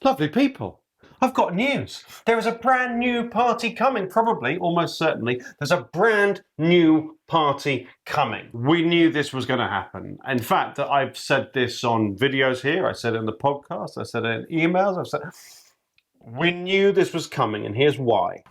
Lovely people. I've got news. There is a brand new party coming, probably, almost certainly. There's a brand new party coming. We knew this was going to happen. In fact, I've said this on videos here. I said it in the podcast. I said it in emails. I've said we knew this was coming, and here's why.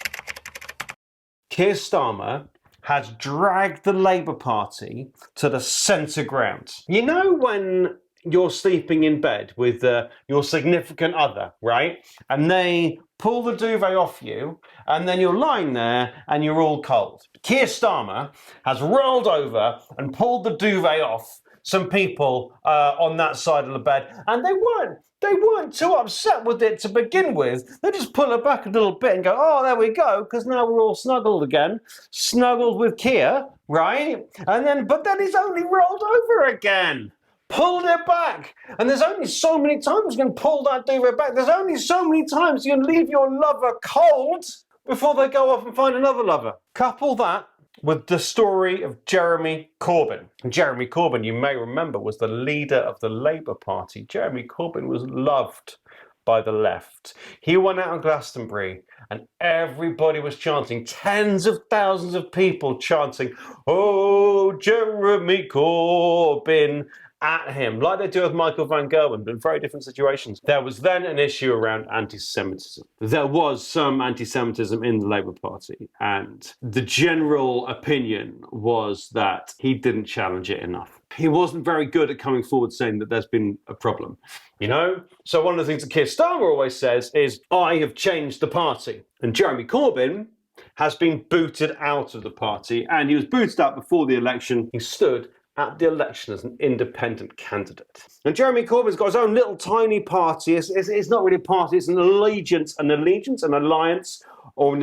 Keir Starmer has dragged the Labour Party to the centre ground. You know when you're sleeping in bed with your significant other, right? And they pull the duvet off you, and then you're lying there and you're all cold. Keir Starmer has rolled over and pulled the duvet off some people on that side of the bed, and they weren't too upset with it to begin with. They just pull it back a little bit and go, oh, there we go, because now we're all snuggled again. Snuggled with Keir, right? But then he's only rolled over again. Pulled it back. And there's only so many times you can pull that duvet back. There's only so many times you can leave your lover cold before they go off and find another lover. Couple that with the story of Jeremy Corbyn. Jeremy Corbyn, you may remember, was the leader of the Labour Party. Jeremy Corbyn was loved by the left. He went out on Glastonbury and everybody was chanting, tens of thousands of people chanting, oh, Jeremy Corbyn, at him, like they do with Michael Van Gerwen, but in very different situations. There was then an issue around anti-Semitism. There was some anti-Semitism in the Labour Party, and the general opinion was that he didn't challenge it enough. He wasn't very good at coming forward saying that there's been a problem, you know? So one of the things that Keir Starmer always says is, I have changed the party. And Jeremy Corbyn has been booted out of the party, and he was booted out before the election. He stood at the election as an independent candidate. And Jeremy Corbyn's got his own little tiny party. It's not really a party, it's an allegiance, an alliance of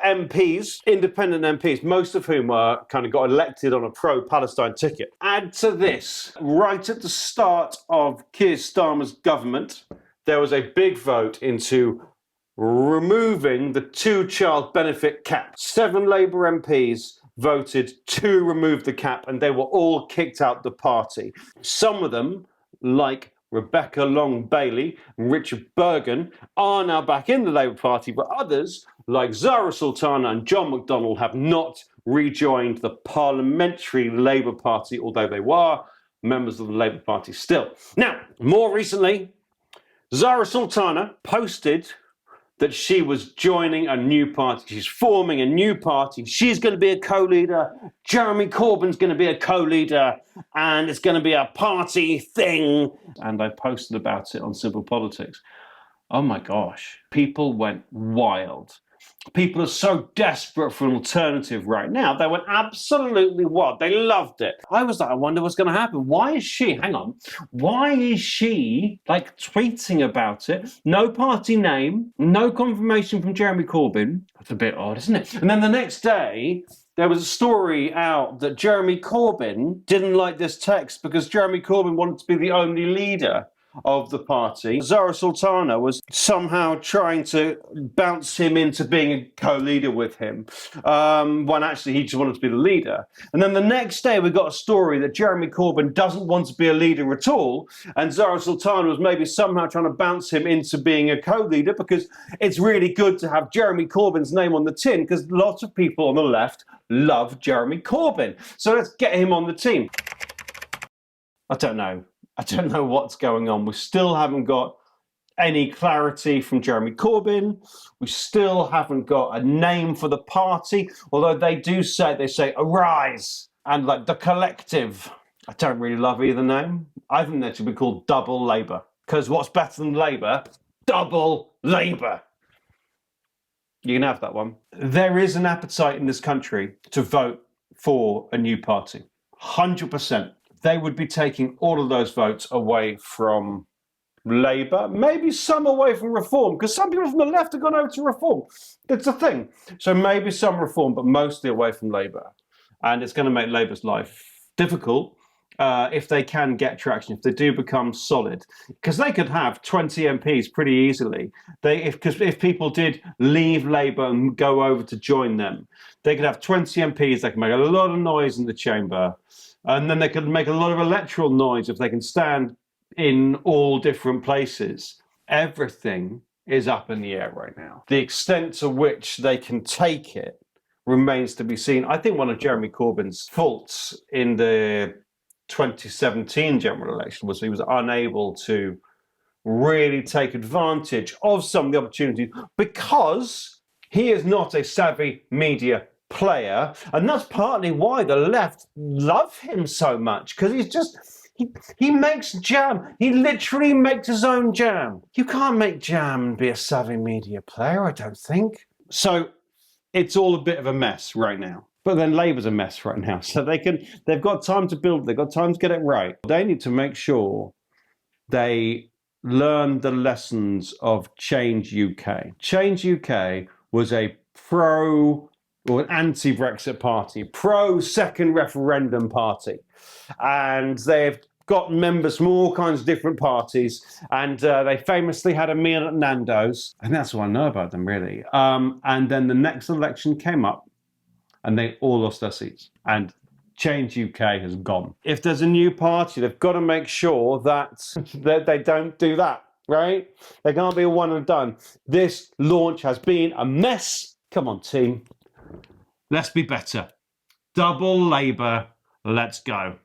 MPs, independent MPs, most of whom are kind of got elected on a pro-Palestine ticket. Add to this, right at the start of Keir Starmer's government, there was a big vote into removing the two-child benefit cap. 7 Labour MPs voted to remove the cap, and they were all kicked out the party. Some of them, like Rebecca Long-Bailey and Richard Bergen, are now back in the Labour Party, but others, like Zarah Sultana and John McDonnell, have not rejoined the parliamentary Labour Party, although they were members of the Labour Party still. Now, more recently, Zarah Sultana posted that she was joining a new party. She's forming a new party. She's going to be a co-leader. Jeremy Corbyn's going to be a co-leader. And it's going to be a party thing. And I posted about it on Simple Politics. Oh my gosh. People went wild. People are so desperate for an alternative right now. They went absolutely wild. They loved it. I was like, I wonder what's going to happen. Why is she like tweeting about it? No party name, no confirmation from Jeremy Corbyn. That's a bit odd, isn't it? And then the next day, there was a story out that Jeremy Corbyn didn't like this text because Jeremy Corbyn wanted to be the only leader of the party. Zarah Sultana was somehow trying to bounce him into being a co-leader with him, when actually he just wanted to be the leader. And then the next day we got a story that Jeremy Corbyn doesn't want to be a leader at all, and Zarah Sultana was maybe somehow trying to bounce him into being a co-leader because it's really good to have Jeremy Corbyn's name on the tin because lots of people on the left love Jeremy Corbyn. So let's get him on the team. I don't know what's going on. We still haven't got any clarity from Jeremy Corbyn. We still haven't got a name for the party, although they say Arise and like the Collective. I don't really love either name. I think they should be called Double Labour, because what's better than Labour? Double Labour. You can have that one. There is an appetite in this country to vote for a new party. 100%. They would be taking all of those votes away from Labour, maybe some away from Reform, because some people from the left have gone over to Reform. That's the thing. So maybe some Reform, but mostly away from Labour. And it's going to make Labour's life difficult if they can get traction, if they do become solid. Because they could have 20 MPs pretty easily. If people did leave Labour and go over to join them, they could have 20 MPs, they can make a lot of noise in the chamber. And then they could make a lot of electoral noise if they can stand in all different places. Everything is up in the air right now. The extent to which they can take it remains to be seen. I think one of Jeremy Corbyn's faults in the 2017 general election was he was unable to really take advantage of some of the opportunities because he is not a savvy media player. And that's partly why the left love him so much, because he's just... He makes jam. He literally makes his own jam. You can't make jam and be a savvy media player, I don't think. So it's all a bit of a mess right now. But then Labour's a mess right now. So they've got time to build, they've got time to get it right. They need to make sure they learn the lessons of Change UK. Change UK was a pro or an anti-Brexit party, pro-second referendum party. And they've got members from all kinds of different parties. And they famously had a meal at Nando's. And that's all I know about them, really. And then the next election came up and they all lost their seats. And Change UK has gone. If there's a new party, they've got to make sure that they don't do that, right? They can't be a one and done. This launch has been a mess. Come on, team. Let's be better. Double Labour. Let's go.